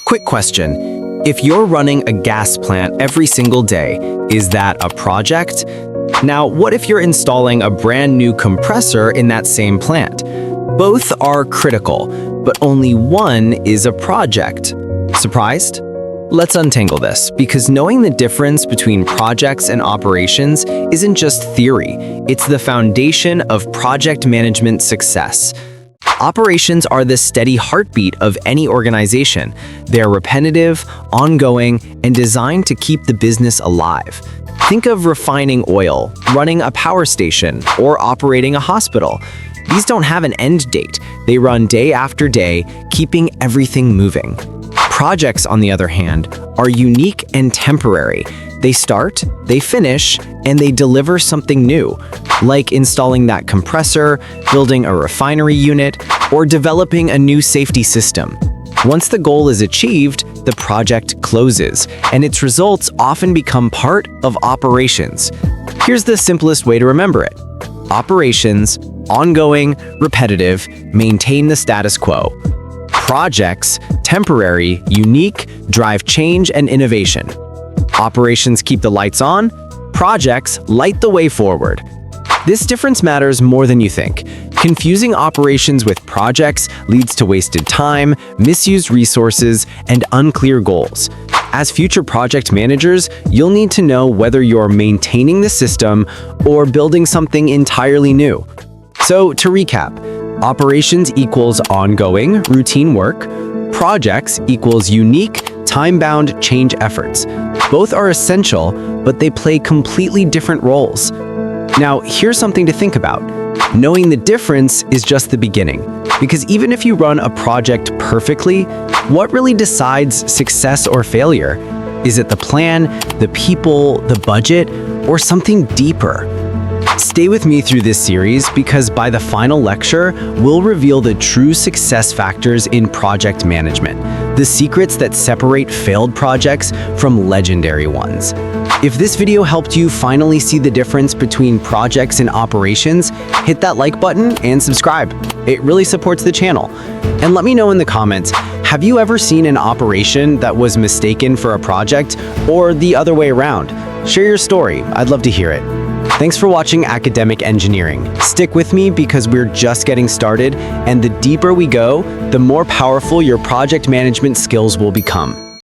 Quick question. If you're running a gas plant every single day, is that a project? Now, what if you're installing a brand new compressor in that same plant? Both are critical, but only one is a project. Surprised? Let's untangle this, because knowing the difference between projects and operations isn't just theory, it's the foundation of project management success. Operations are the steady heartbeat of any organization. They're repetitive, ongoing, and designed to keep the business alive. Think of refining oil, running a power station, or operating a hospital. These don't have an end date. They run day after day, keeping everything moving. Projects, on the other hand, are unique and temporary. They start, they finish, and they deliver something new, like installing that compressor, building a refinery unit, or developing a new safety system. Once the goal is achieved, the project closes, and its results often become part of operations. Here's the simplest way to remember it. Operations, ongoing, repetitive, maintain the status quo. Projects, temporary, unique, drive change and innovation. Operations keep the lights on, projects light the way forward. This difference matters more than you think. Confusing operations with projects leads to wasted time, misused resources, and unclear goals. As future project managers, you'll need to know whether you're maintaining the system or building something entirely new. So, to recap, operations equals ongoing, routine work. Projects equals unique, time-bound change efforts. Both are essential, but they play completely different roles. Now, here's something to think about. Knowing the difference is just the beginning, because even if you run a project perfectly, what really decides success or failure? Is it the plan, the people, the budget, or something deeper? Stay with me through this series because by the final lecture, we'll reveal the true success factors in project management, the secrets that separate failed projects from legendary ones. If this video helped you finally see the difference between projects and operations, hit that like button and subscribe. It really supports the channel. And let me know in the comments, have you ever seen an operation that was mistaken for a project or the other way around? Share your story. I'd love to hear it. Thanks for watching Academic Engineering. Stick with me because we're just getting started, and the deeper we go, the more powerful your project management skills will become.